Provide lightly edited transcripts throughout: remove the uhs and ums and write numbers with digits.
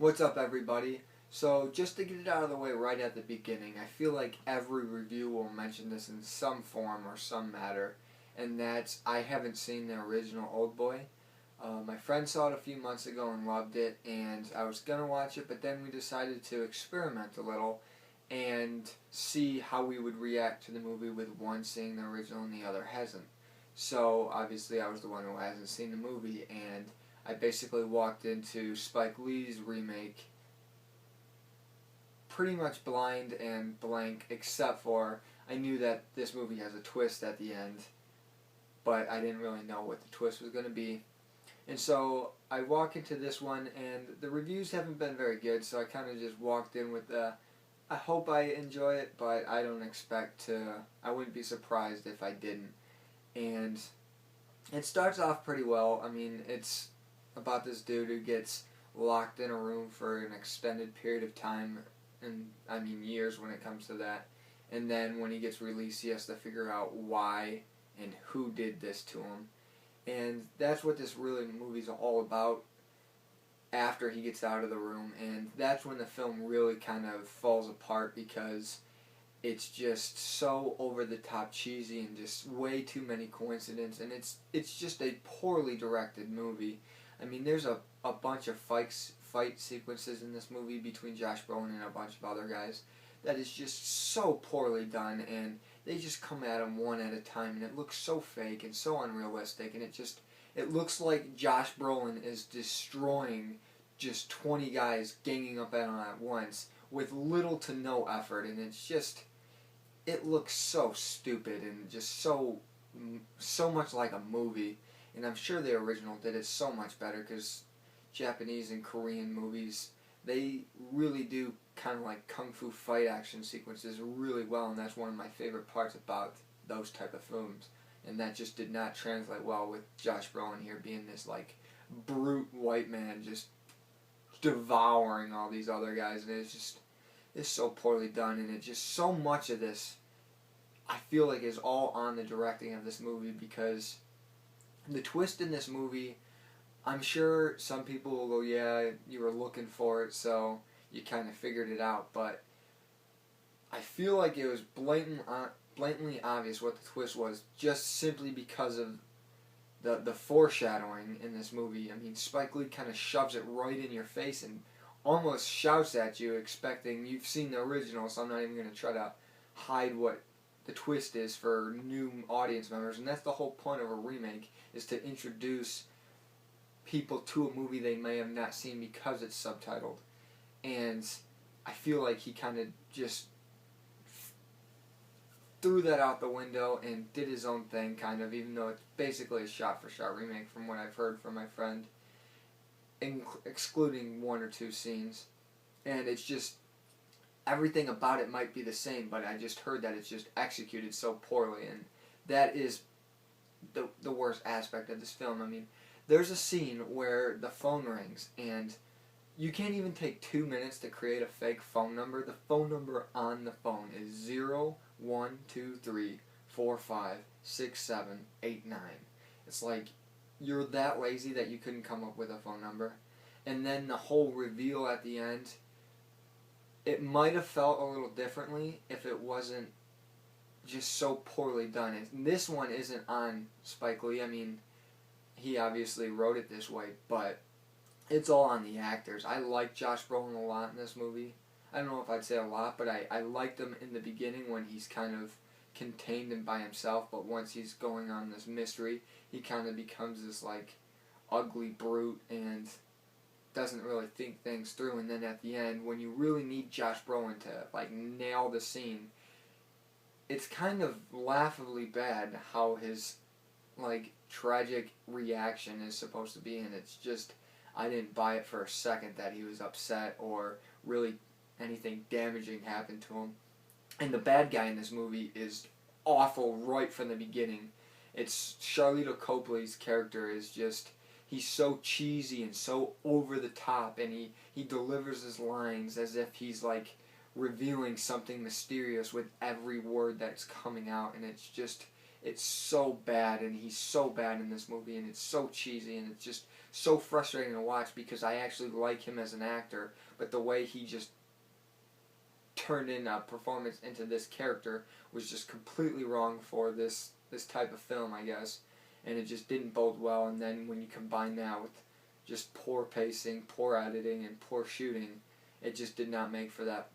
What's up, everybody? So, just to get it out of the way right at the beginning, I feel like every review will mention this in some form or some matter, and that's I haven't seen the original Oldboy. My friend saw it a few months ago and loved it, and I was gonna watch it, but then we decided to experiment a little and see how we would react to the movie with one seeing the original and the other hasn't. So, obviously, I was the one who hasn't seen the movie, and I basically walked into Spike Lee's remake pretty much blind and blank, except for I knew that this movie has a twist at the end, but I didn't really know what the twist was going to be. And so I walk into this one, and the reviews haven't been very good, so I kind of just walked in with I hope I enjoy it, but I don't expect to. I wouldn't be surprised if I didn't. And it starts off pretty well. I mean, it's about this dude who gets locked in a room for an extended period of time, and I mean years when it comes to that. And then when he gets released, he has to figure out why and who did this to him. And that's what this really movie's all about after he gets out of the room. And that's when the film really kind of falls apart because it's just so over the top cheesy and just way too many coincidences, and it's just a poorly directed movie. I mean, there's a bunch of fight sequences in this movie between Josh Brolin and a bunch of other guys that is just so poorly done, and they just come at him one at a time, and it looks so fake and so unrealistic, and it looks like Josh Brolin is destroying just 20 guys ganging up at him at once with little to no effort, and it looks so stupid and just so much like a movie. And I'm sure the original did it so much better because Japanese and Korean movies, they really do kind of like kung fu fight action sequences really well, and that's one of my favorite parts about those type of films. And that just did not translate well with Josh Brolin here being this like brute white man just devouring all these other guys, and it's so poorly done, and it just so much of this I feel like is all on the directing of this movie, because the twist in this movie, I'm sure some people will go, yeah, you were looking for it, so you kind of figured it out, but I feel like it was blatantly obvious what the twist was, just simply because of the foreshadowing in this movie. I mean, Spike Lee kind of shoves it right in your face and almost shouts at you, expecting you've seen the original, so I'm not even going to try to hide what the twist is for new audience members. And that's the whole point of a remake, is to introduce people to a movie they may have not seen because it's subtitled. And I feel like he kind of just threw that out the window and did his own thing, kind of, even though it's basically a shot-for-shot remake from what I've heard from my friend, excluding one or two scenes. And it's just, everything about it might be the same, but I just heard that it's just executed so poorly, and that is the worst aspect of this film. I mean, there's a scene where the phone rings, and you can't even take 2 minutes to create a fake phone number. The phone number on the phone is 0, 1, 2, 3, 4, 5, 6, 7, 8, 9. It's like, you're that lazy that you couldn't come up with a phone number. And then the whole reveal at the end, it might have felt a little differently if it wasn't just so poorly done. And this one isn't on Spike Lee. I mean, he obviously wrote it this way, but it's all on the actors. I like Josh Brolin a lot in this movie. I don't know if I'd say a lot, but I liked him in the beginning when he's kind of contained and by himself, but once he's going on this mystery, he kind of becomes this like ugly brute and doesn't really think things through. And then at the end, when you really need Josh Brolin to like nail the scene, it's kind of laughably bad how his like tragic reaction is supposed to be, and it's just, I didn't buy it for a second that he was upset or really anything damaging happened to him. And the bad guy in this movie is awful right from the beginning. It's Charlito Copley's character is just, he's so cheesy and so over the top, and he delivers his lines as if he's like revealing something mysterious with every word that's coming out, and it's just, it's so bad, and he's so bad in this movie, and it's so cheesy, and it's just so frustrating to watch because I actually like him as an actor, but the way he just turned in a performance into this character was just completely wrong for this type of film, I guess, and it just didn't bode well. And then when you combine that with just poor pacing, poor editing, and poor shooting, it just did not make for that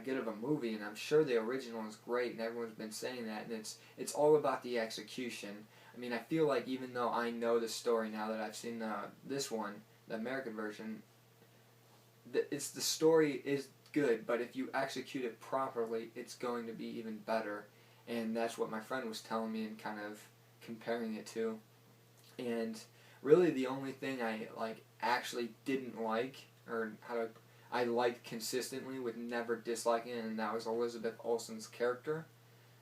good of a movie. And I'm sure the original is great, and everyone's been saying that, and it's all about the execution. I mean, I feel like even though I know the story now that I've seen this one, the American version, the story is good, but if you execute it properly, it's going to be even better. And that's what my friend was telling me and kind of comparing it to. And really the only thing I actually didn't like, or I liked consistently with never disliking it, and that was Elizabeth Olsen's character.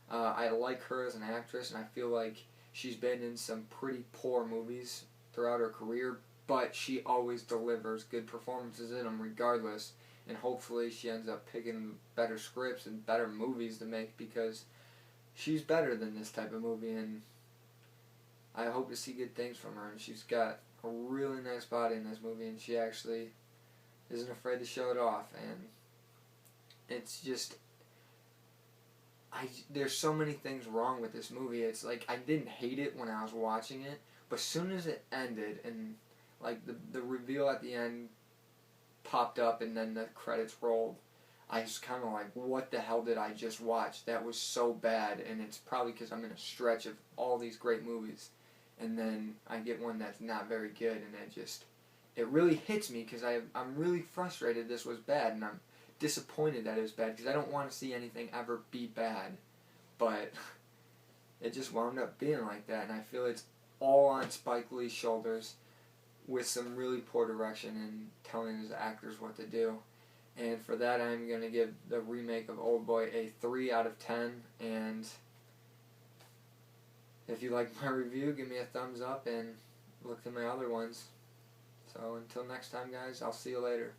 I like her as an actress, and I feel like she's been in some pretty poor movies throughout her career, but she always delivers good performances in them regardless. And hopefully she ends up picking better scripts and better movies to make, because she's better than this type of movie, and I hope to see good things from her. And she's got a really nice body in this movie, and she actually isn't afraid to show it off. And it's just, there's so many things wrong with this movie. It's like I didn't hate it when I was watching it, but as soon as it ended and like the reveal at the end popped up and then the credits rolled, I was kind of like, what the hell did I just watch? That was so bad. And it's probably because I'm in a stretch of all these great movies, and then I get one that's not very good, and it really hits me because I'm really frustrated this was bad, and I'm disappointed that it was bad because I don't want to see anything ever be bad, but it just wound up being like that, and I feel it's all on Spike Lee's shoulders, with some really poor direction and telling his actors what to do. And for that, I'm going to give the remake of Oldboy a 3 out of 10. And if you like my review, give me a thumbs up and look to my other ones. So until next time, guys, I'll see you later.